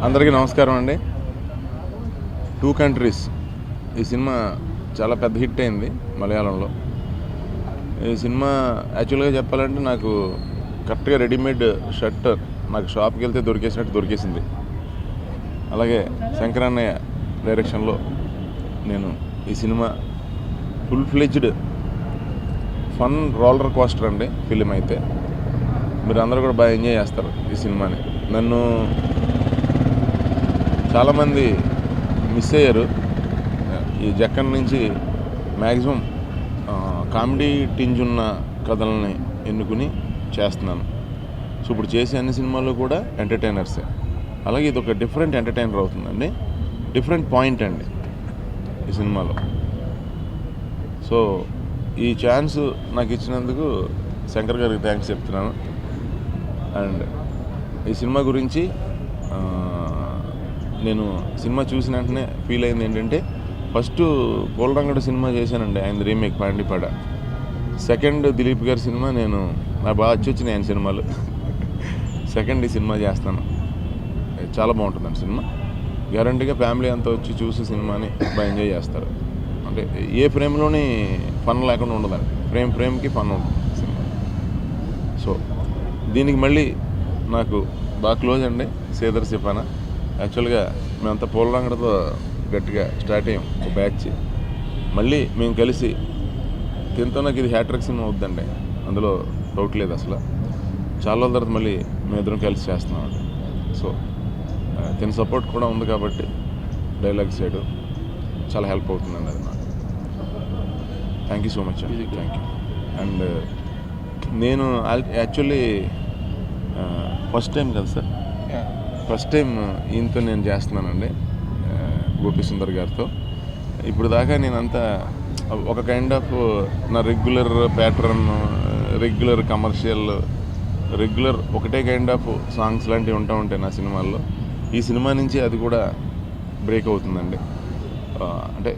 అందరికీ నమస్కారం అండి. 2 కంట్రీస్ ఈ సినిమా చాలా పెద్ద హిట్ అయింది మలయాళంలో. ఈ సినిమా యాక్చువల్గా చెప్పాలంటే నాకు కరెక్ట్గా రెడీమేడ్ షర్ట్ నాకు షాప్కి వెళ్తే దొరికేసినట్టు దొరికేసింది. అలాగే శంకరన్నయ్య డైరెక్షన్లో నేను ఈ cinema full fledged fun roller coaster అండి. ఫిలిం అయితే మీరు అందరూ కూడా బాగా ఎంజాయ్ చేస్తారు ఈ సినిమాని. నన్ను చాలామంది మిస్ అయ్యారు. ఈ జక్కన్ నుంచి మ్యాక్సిమం కామెడీ టింజ్ ఉన్న కథలని ఎన్నుకుని చేస్తున్నాను. సో ఇప్పుడు చేసే అన్ని సినిమాల్లో కూడా ఎంటర్టైనర్సే. అలాగే ఇది ఒక డిఫరెంట్ ఎంటర్టైనర్ అవుతుందండి. డిఫరెంట్ పాయింట్ అండి ఈ సినిమాలో. సో ఈ ఛాన్స్ నాకు ఇచ్చినందుకు శంకర్ గారికి థ్యాంక్స్ చెప్తున్నాను. అండ్ ఈ సినిమా గురించి నేను సినిమా చూసిన వెంటనే ఫీల్ అయింది ఏంటంటే, ఫస్ట్ పోలరంగడు సినిమా చేశానండి, ఆయన రీమేక్ పాండిపాడ. సెకండ్ దిలీప్ గారి సినిమా నాకు బాగా వచ్చినాయి ఆయన సినిమాలు. సెకండ్ ఈ సినిమా చేస్తాను. చాలా బాగుంటుందండి సినిమా. గ్యారంటీగా ఫ్యామిలీ అంతా వచ్చి చూసి సినిమాని బాగా ఎంజాయ్ చేస్తారు. అంటే ఏ ఫ్రేమ్లోని ఫన్ లేకుండా ఉండదండి. ఫ్రేమ్కి ఫన్ ఉంటుంది సినిమా. సో దీనికి మళ్ళీ నాకు బాగా క్లోజ్ అండి శ్రీధర్ సిఫానా. యాక్చువల్గా మేమంతా పోలరంగడతో గట్టిగా స్టార్ట్ అయ్యాం ఒక బ్యాచ్. మళ్ళీ మేము కలిసి తింతో నాకు ఇది హ్యాట్రిక్ సినిమా అవుద్దండి, అందులో డౌట్ లేదు అసలు. చాలా రోజుల తర్వాత మళ్ళీ మేమిద్దరం కలిసి చేస్తున్నామండి. సో తిన సపోర్ట్ కూడా ఉంది కాబట్టి డైలాగ్ సైడ్ చాలా హెల్ప్ అవుతుందండి అది నాకు. థ్యాంక్ యూ సో మచ్ అండి. Thank you. అండ్ నేను యాక్చువల్లీ ఫస్ట్ టైం కదా సార్, ఫస్ట్ టైం ఈయనతో నేను చేస్తున్నానండి, గోపి సుందర్ గారితో. ఇప్పుడు దాకా నేనంతా ఒక కైండ్ ఆఫ్ నా regular pattern, regular commercial, regular ఒకటే కైండ్ ఆఫ్ సాంగ్స్ లాంటివి ఉంటాయి నా సినిమాల్లో. ఈ సినిమా నుంచి అది కూడా బ్రేక్ అవుతుందండి. అంటే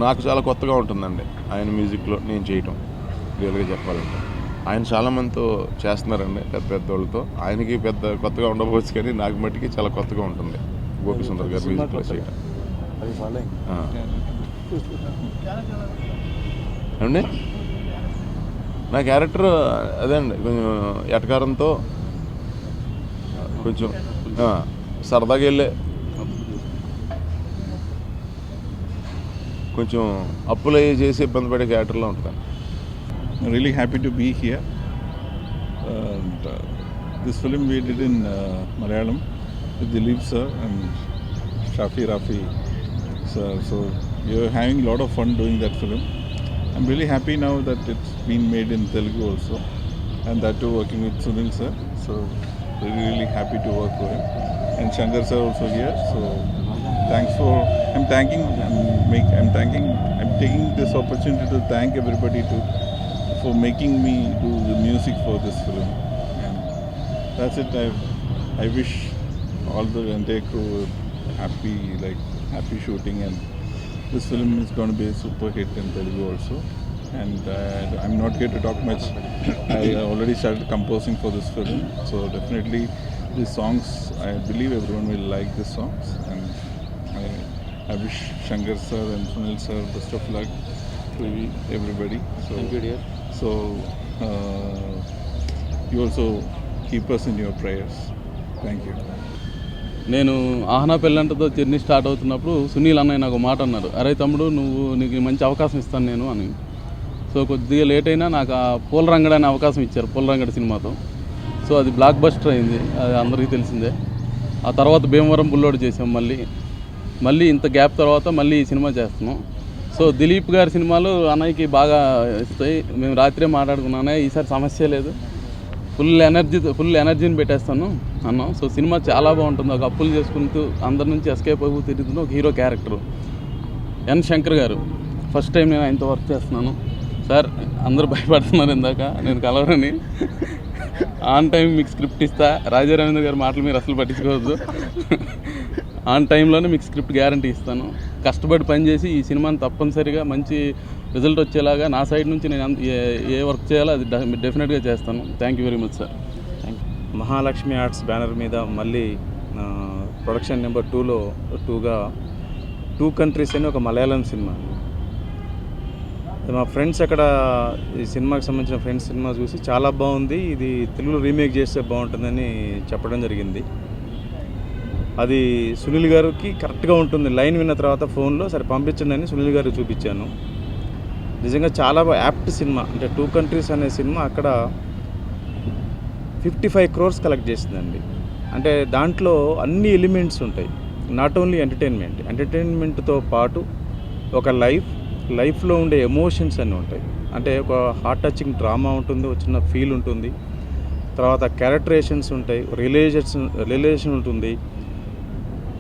నాకు చాలా కొత్తగా ఉంటుందండి ఆయన మ్యూజిక్లో నేను చేయటం. రియల్గా చెప్పాలంటే ఆయన చాలామందితో చేస్తున్నారండి, పెద్ద వాళ్ళతో. ఆయనకి పెద్ద కొత్తగా ఉండకపోవచ్చు, కానీ నాకు మట్టికి చాలా కొత్తగా ఉంటుంది గోపి సుందర్ గారు మ్యూజిక్లో చేయటం. ఏమండి నా క్యారెక్టర్ అదే అండి, కొంచెం ఎటకారంతో కొంచెం సరదాగా వెళ్ళే, కొంచెం అప్పులు అయ్యి చేసి ఇబ్బంది పడే క్యారెక్టర్లో ఉంటాను. I'm really happy to be here. And, this film we did in Malayalam with Dileep sir and Shafi Rafi sir. So we are having a lot of fun doing that film. I'm really happy now that it's been made in Telugu also, and that too working with Sunil sir. So really happy to work with him. And Shankar sir also here. So thanks for. I'm taking this opportunity to thank everybody for making me do the music for this film. And that's it. I wish all the entire crew happy shooting, and this film is going to be a super hit in Telugu also. And I'm not here to talk much. I already started composing for this film, so definitely these songs, I believe everyone will like these songs. And I wish Shankar sir and Sunil sir best of luck to everybody. So thank you, dear. So you also keep us in your prayers. Thank you. నేను ఆహనా పెళ్ళంటతో journey start అవుతున్నప్పుడు సునీల్ అన్నయ్య నాకు మాట అన్నారు, అరే తమ్ముడు నీకు మంచి అవకాశం ఇస్తాను నేను అని. సో కొద్దిగా లేట్ అయినా నాకు ఆ పోలరంగడ్ అనే అవకాశం ఇచ్చారు పోలరంగడ్ సినిమాతో. సో అది బ్లాక్ బస్టర్ అయింది, అది అందరికీ తెలిసిందే. ఆ తర్వాత భీమవరం బుల్లోడు చేసాం. మళ్ళీ ఇంత గ్యాప్ తర్వాత మళ్ళీ ఈ సినిమా చేస్తున్నాం. సో దిలీప్ గారి సినిమాలు అన్నయ్యకి బాగా ఇస్తాయి. మేము రాత్రే మాట్లాడుకున్నానే, ఈసారి సమస్య లేదు, ఫుల్ ఎనర్జీని పెట్టేస్తాను అన్నాం. సో సినిమా చాలా బాగుంటుంది. ఒక అప్పులు చేసుకుంటూ అందరి నుంచి ఎస్కేప్ అవుతూ తిరుగుతున్న ఒక హీరో క్యారెక్టర్. ఎన్ శంకర్ గారు ఫస్ట్ టైం నేను ఆయనతో వర్క్ చేస్తున్నాను. సార్ అందరూ భయపడుతున్నారు ఇందాక నేను కలవరని. ఆన్ టైం మీకు స్క్రిప్ట్ ఇస్తా, రాజా రవీంద్ర గారి మాటలు మీరు అసలు పట్టించుకోవద్దు. ఆన్ టైంలోనే మీకు స్క్రిప్ట్ గ్యారంటీ ఇస్తాను. కష్టపడి పనిచేసి ఈ సినిమాని తప్పనిసరిగా మంచి రిజల్ట్ వచ్చేలాగా నా సైడ్ నుంచి నేను ఏ వర్క్ చేయాలో అది డెఫినెట్గా చేస్తాను. Thank you very much sir. Mahalakshmi arts banner మీద మళ్ళీ ప్రొడక్షన్ నెంబర్ 2లో 2గా 2 కంట్రీస్ అని ఒక మలయాళం సినిమా. మా ఫ్రెండ్స్ అక్కడ ఈ సినిమాకి సంబంధించిన ఫ్రెండ్స్ సినిమా చూసి చాలా బాగుంది, ఇది తెలుగులో రీమేక్ చేస్తే బాగుంటుందని చెప్పడం జరిగింది. అది సునీల్ గారికి కరెక్ట్గా ఉంటుంది. లైన్ విన్న తర్వాత ఫోన్లో సరే పంపించండి అని సునీల్ గారికి చూపించాను. నిజంగా చాలా యాప్ట్ సినిమా. అంటే 2 కంట్రీస్ అనే సినిమా అక్కడ 55 crores కలెక్ట్ చేసిందండి. అంటే దాంట్లో అన్ని ఎలిమెంట్స్ ఉంటాయి. నాట్ ఓన్లీ ఎంటర్టైన్మెంట్తో పాటు ఒక లైఫ్లో ఉండే ఎమోషన్స్ అన్నీ ఉంటాయి. అంటే ఒక హార్ట్ టచింగ్ డ్రామా ఉంటుంది, ఒక చిన్న ఫీల్ ఉంటుంది, తర్వాత క్యారెక్టరేషన్స్ ఉంటాయి, రిలేషన్ ఉంటుంది.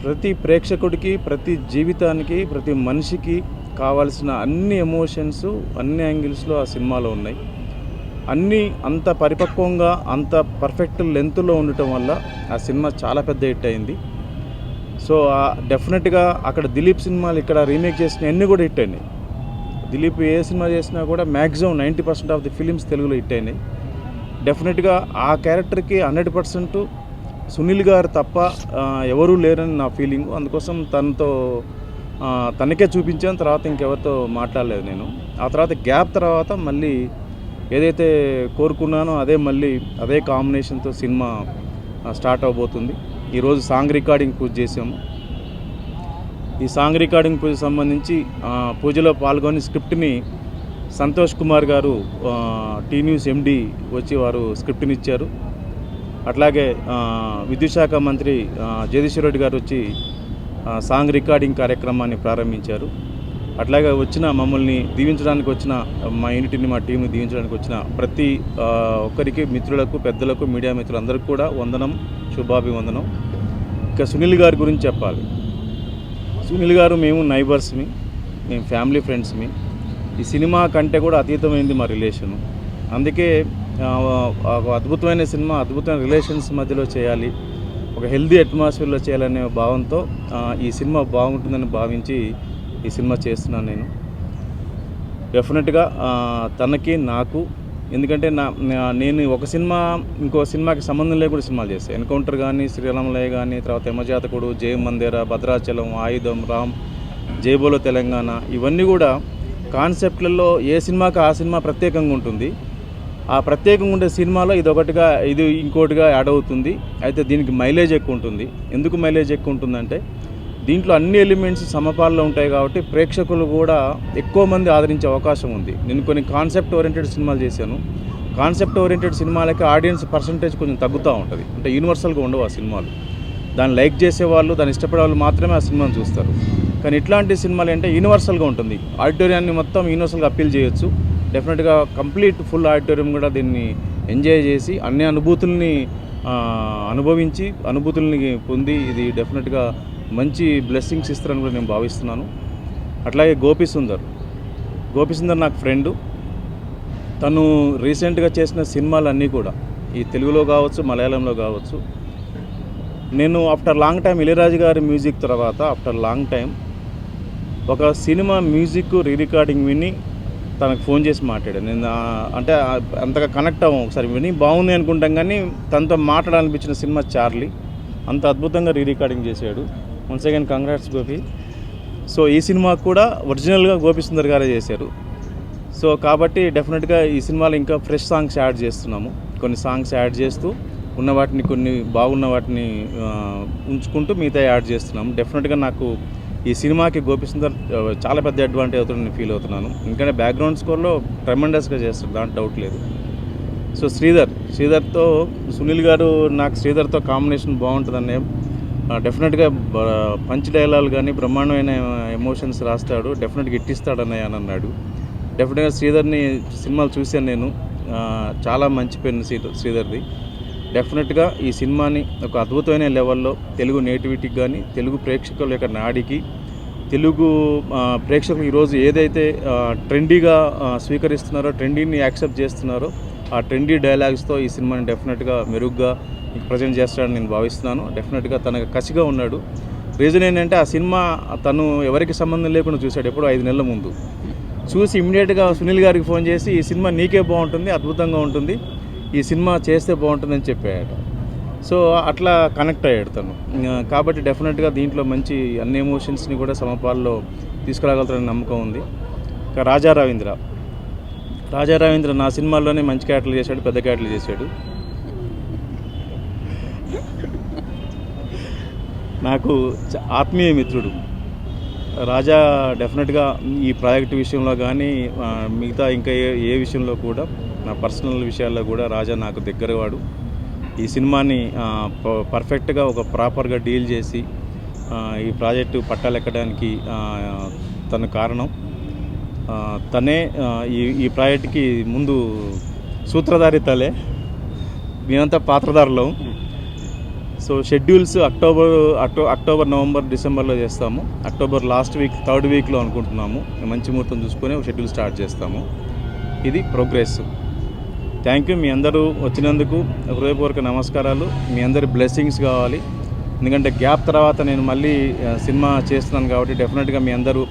ప్రతి ప్రేక్షకుడికి, ప్రతి జీవితానికి, ప్రతి మనిషికి కావాల్సిన అన్ని ఎమోషన్స్ అన్ని యాంగిల్స్లో ఆ సినిమాలో ఉన్నాయి. అన్నీ అంత పరిపక్వంగా అంత పర్ఫెక్ట్ లెంత్లో ఉండటం వల్ల ఆ సినిమా చాలా పెద్ద హిట్ అయింది. సో డెఫినెట్గా అక్కడ దిలీప్ సినిమాలు ఇక్కడ రీమేక్ చేసిన అన్నీ కూడా హిట్ అయినాయి. దిలీప్ ఏ సినిమా చేసినా కూడా మ్యాక్సిమం 90% ఆఫ్ ది ఫిలిమ్స్ తెలుగులో హిట్ అయినాయి. డెఫినెట్గా ఆ క్యారెక్టర్కి 100% సునీల్ గారు తప్ప ఎవరూ లేరని నా ఫీలింగ్. అందుకోసం తనకే చూపించాను, తర్వాత ఇంకెవరితో మాట్లాడలేదు నేను. ఆ తర్వాత గ్యాప్ తర్వాత మళ్ళీ ఏదైతే కోరుకున్నానో అదే కాంబినేషన్తో సినిమా స్టార్ట్ అవబోతుంది. ఈరోజు సాంగ్ రికార్డింగ్ పూజ చేసాము. ఈ సాంగ్ రికార్డింగ్ పూజ సంబంధించి పూజలో పాల్గొని స్క్రిప్ట్ని సంతోష్ కుమార్ గారు టీ న్యూస్ ఎండి వచ్చి వారు స్క్రిప్ట్ని ఇచ్చారు. అట్లాగే విద్యుత్ శాఖ మంత్రి జగదీశ్వర్ రెడ్డి గారు వచ్చి సాంగ్ రికార్డింగ్ కార్యక్రమాన్ని ప్రారంభించారు. అట్లాగే మమ్మల్ని దీవించడానికి వచ్చిన మా యూనిట్ని, మా టీంని దీవించడానికి వచ్చిన ప్రతి ఒక్కరికి, మిత్రులకు, పెద్దలకు, మీడియా మిత్రులందరికీ కూడా వందనం, శుభాభివందనం. ఇక సునీల్ గారి గురించి చెప్పాలి. సునీల్ గారు మేము నైబర్స్మి, మేము ఫ్యామిలీ ఫ్రెండ్స్మి. ఈ సినిమా కంటే కూడా అతీతమైంది మా రిలేషను. అందుకే ఒక అద్భుతమైన సినిమా, అద్భుతమైన రిలేషన్స్ మధ్యలో చేయాలి, ఒక హెల్దీ అట్మాస్ఫియర్లో చేయాలనే భావంతో ఈ సినిమా బాగుంటుందని భావించి ఈ సినిమా చేస్తున్నాను నేను. డెఫినెట్గా తనకి, నాకు, ఎందుకంటే నేను ఒక సినిమా ఇంకో సినిమాకి సంబంధం లేకుండా సినిమాలు చేస్తాను. ఎన్కౌంటర్ కానీ, శ్రీరామలయ కానీ, తర్వాత యమజాతకుడు, జయ మందిర, భద్రాచలం, ఆయుధం, రామ్, జైబోలో తెలంగాణ, ఇవన్నీ కూడా కాన్సెప్ట్లలో ఏ సినిమాకి ఆ సినిమా ప్రత్యేకంగా ఉంటుంది. ఆ ప్రత్యేకంగా ఉండే సినిమాలో ఇది ఇంకోటిగా యాడ్ అవుతుంది. అయితే దీనికి మైలేజ్ ఎక్కువ ఉంటుంది. ఎందుకు మైలేజ్ ఎక్కువ ఉంటుందంటే దీంట్లో అన్ని ఎలిమెంట్స్ సమపాల్లో ఉంటాయి కాబట్టి ప్రేక్షకులు కూడా ఎక్కువ మంది ఆదరించే అవకాశం ఉంది. నేను కొన్ని కాన్సెప్ట్ ఓరియంటెడ్ సినిమాలు చేశాను. కాన్సెప్ట్ ఓరియంటెడ్ సినిమాలకి ఆడియన్స్ పర్సంటేజ్ కొంచెం తగ్గుతూ ఉంటుంది. అంటే యూనివర్సల్గా ఉండవు ఆ సినిమాలు. దాన్ని లైక్ చేసేవాళ్ళు, దాన్ని ఇష్టపడే వాళ్ళు మాత్రమే ఆ సినిమాను చూస్తారు. కానీ ఇట్లాంటి సినిమాలు అంటే యూనివర్సల్గా ఉంటుంది. ఆడిటోరియాన్ని మొత్తం యూనివర్సల్గా అప్పీల్ చేయొచ్చు. డెఫినెట్గా కంప్లీట్ ఫుల్ ఆడిటోరియం కూడా దీన్ని ఎంజాయ్ చేసి అన్ని అనుభూతుల్ని అనుభూతుల్ని పొంది ఇది డెఫినెట్గా మంచి బ్లెస్సింగ్స్ ఇస్తారని కూడా నేను భావిస్తున్నాను. అట్లాగే గోపి సుందర్ నాకు ఫ్రెండు. తను రీసెంట్గా చేసిన సినిమాలన్నీ కూడా ఈ తెలుగులో కావచ్చు, మలయాళంలో కావచ్చు. నేను ఆఫ్టర్ లాంగ్ టైం ఇళయరాజు గారి మ్యూజిక్ తర్వాత ఆఫ్టర్ లాంగ్ టైం ఒక సినిమా మ్యూజిక్ రికార్డింగ్ విని తనకు ఫోన్ చేసి మాట్లాడాను. నేను అంటే అంతగా కనెక్ట్ అవ్వం. ఒకసారి విని బాగుంది అనుకుంటాం, కానీ తనతో మాట్లాడాలనిపించిన సినిమా చార్లీ. అంత అద్భుతంగా రికార్డింగ్ చేశాడు. Once again congrats Gopi. So ఈ సినిమా కూడా ఒరిజినల్గా గోపి సుందర్ గారే చేశారు. సో కాబట్టి డెఫినెట్గా ఈ సినిమాలో ఇంకా ఫ్రెష్ సాంగ్స్ యాడ్ చేస్తున్నాము. కొన్ని సాంగ్స్ యాడ్ చేస్తూ ఉన్న వాటిని, కొన్ని బాగున్న వాటిని ఉంచుకుంటూ మిగతా యాడ్ చేస్తున్నాము. డెఫినెట్గా నాకు ఈ సినిమాకి గోపి సుందర్ చాలా పెద్ద అడ్వాంటేజ్ అవుతుందని నేను ఫీల్ అవుతున్నాను. ఎందుకంటే బ్యాక్గ్రౌండ్ స్కోర్లో ట్రెమెండస్గా చేస్తారు, దాంట్లో డౌట్ లేదు. సో శ్రీధర్తో సునీల్ గారు, నాకు శ్రీధర్తో కాంబినేషన్ బాగుంటుందనే డెఫినెట్గా పంచ్ డైలాగ్ కానీ బ్రహ్మాండమైన ఎమోషన్స్ రాస్తాడు, డెఫినెట్గా ఇట్టిస్తాడన్నయ్య అని అన్నాడు. డెఫినెట్గా శ్రీధర్ని సినిమాలు చూశాను నేను. చాలా మంచి పెన్ను శ్రీధర్ది. డెఫినెట్గా ఈ సినిమాని ఒక అద్భుతమైన లెవెల్లో తెలుగు నేటివిటీకి కానీ, తెలుగు ప్రేక్షకుల యొక్క నాడికి, తెలుగు ప్రేక్షకులు ఈరోజు ఏదైతే ట్రెండీగా స్వీకరిస్తున్నారో, ట్రెండీని యాక్సెప్ట్ చేస్తున్నారో, ఆ ట్రెండీ డైలాగ్స్తో ఈ సినిమాని డెఫినెట్గా మెరుగ్గా ప్రజెంట్ చేస్తాడని నేను భావిస్తున్నాను. డెఫినెట్గా తనకు కసిగా ఉన్నాడు. రీజన్ ఏంటంటే ఆ సినిమా తను ఎవరికి సంబంధం లేకుండా చూశాడు, ఎప్పుడో 5 నెలల ముందు చూసి ఇమ్మీడియట్గా సునీల్ గారికి ఫోన్ చేసి ఈ సినిమా నీకే బాగుంటుంది, అద్భుతంగా ఉంటుంది, ఈ సినిమా చేస్తే బాగుంటుందని చెప్పాడు. సో అట్లా కనెక్ట్ అయ్యాడు తను. కాబట్టి డెఫినెట్గా దీంట్లో మంచి అన్ని ఎమోషన్స్ని కూడా సమపాల్లో తీసుకురాగలుగుతారని నమ్మకం ఉంది. ఇంకా రాజా రవీంద్ర నా సినిమాల్లోనే మంచి క్యారెక్టర్లు చేశాడు, పెద్ద క్యారెక్టర్లు చేశాడు. నాకు ఆత్మీయ మిత్రుడు రాజా. డెఫినెట్గా ఈ ప్రాజెక్ట్ విషయంలో కానీ మిగతా ఇంకా ఏ విషయంలో కూడా నా పర్సనల్ విషయాల్లో కూడా రాజా నాకు దగ్గరవాడు. ఈ సినిమాని పర్ఫెక్ట్గా ఒక ప్రాపర్గా డీల్ చేసి ఈ ప్రాజెక్టు పట్టాలెక్కడానికి తన కారణం. తనే ఈ ప్రాజెక్ట్కి ముందు సూత్రధారి తలే, మేమంతా పాత్రధారులం. సో షెడ్యూల్స్ అక్టోబర్ నవంబర్ డిసెంబర్లో చేస్తాము. అక్టోబర్ లాస్ట్ వీక్ 3rd వీక్లో అనుకుంటున్నాము. మంచి ముహూర్తం చూసుకొని ఒక షెడ్యూల్ స్టార్ట్ చేస్తాము. ఇది ప్రోగ్రెస్. Thank you. మీ అందరూ వచ్చినందుకు హృదయపూర్వక నమస్కారాలు. మీ అందరి బ్లెస్సింగ్స్ కావాలి. ఎందుకంటే గ్యాప్ తర్వాత నేను మళ్ళీ సినిమా చేస్తున్నాను కాబట్టి డెఫినెట్గా మీ అందరూ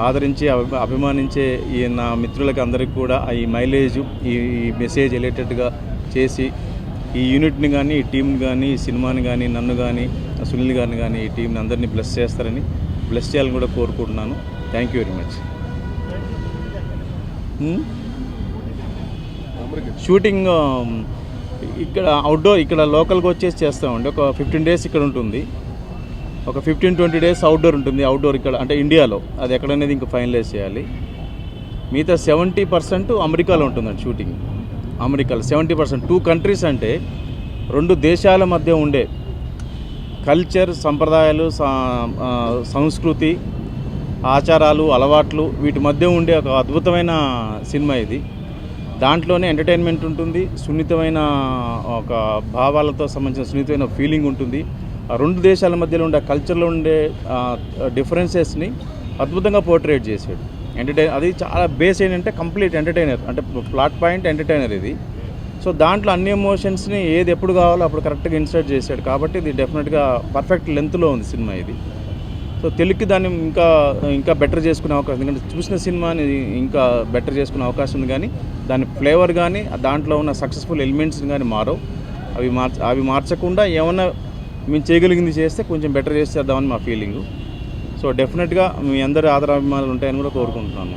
ఆదరించి అభిమానించే ఈ నా మిత్రులకి అందరికీ కూడా ఈ మైలేజ్ ఈ మెసేజ్ వెళ్ళేటట్టుగా చేసి ఈ యూనిట్ని కానీ ఈ టీంని కానీ ఈ సినిమాని కానీ నన్ను కానీ సునీల్ గారిని కానీ ఈ టీంని అందరినీ బ్లెస్ చేస్తారని బ్లెస్ చేయాలని కూడా కోరుకుంటున్నాను. Thank you very much. Shooting ఇక్కడ అవుట్డోర్, ఇక్కడ లోకల్గా వచ్చేసి చేస్తామండి. ఒక 15 days ఇక్కడ ఉంటుంది, ఒక 15-20 days అవుట్డోర్ ఉంటుంది. అవుట్డోర్ ఇక్కడ అంటే ఇండియాలో, అది ఎక్కడనేది ఇంకా ఫైనలైజ్ చేయాలి. మిగతా 70% అమెరికాలో ఉంటుందండి షూటింగ్. అమెరికాలో 70%. 2 countries అంటే 2 దేశాల మధ్య ఉండే కల్చర్, సంప్రదాయాలు, సంస్కృతి, ఆచారాలు, అలవాట్లు వీటి మధ్య ఉండే ఒక అద్భుతమైన సినిమా ఇది. దాంట్లోనే ఎంటర్టైన్మెంట్ ఉంటుంది, సున్నితమైన ఒక భావాలతో సంబంధించిన సున్నితమైన ఫీలింగ్ ఉంటుంది. ఆ 2 దేశాల మధ్యలో ఉండే కల్చర్లో ఉండే డిఫరెన్సెస్ని అద్భుతంగా పోర్ట్రేట్ చేశాడు. అది చాలా బేస్ ఏంటంటే కంప్లీట్ ఎంటర్టైనర్, అంటే ప్లాట్ పాయింట్ ఎంటర్టైనర్ ఇది. సో దాంట్లో అన్ని ఎమోషన్స్ని ఏది ఎప్పుడు కావాలో అప్పుడు కరెక్ట్గా ఇన్సర్ట్ చేశాడు. కాబట్టి ఇది డెఫినెట్గా పర్ఫెక్ట్ లెంత్లో ఉంది సినిమా ఇది. సో తెలుగుకి దాన్ని ఇంకా బెటర్ చేసుకునే అవకాశం, ఎందుకంటే చూసిన సినిమాని ఇంకా బెటర్ చేసుకునే అవకాశం ఉంది. కానీ దాని ఫ్లేవర్ కానీ దాంట్లో ఉన్న సక్సెస్ఫుల్ ఎలిమెంట్స్ని కానీ మారవు. అవి మార్చకుండా ఏమన్నా మేము చేయగలిగింది చేస్తే కొంచెం బెటర్ చేసేద్దామని మా ఫీలింగు. సో డెఫినెట్గా మీ అందరి ఆదరాభిమానాలు ఉంటాయని కూడా కోరుకుంటున్నాను.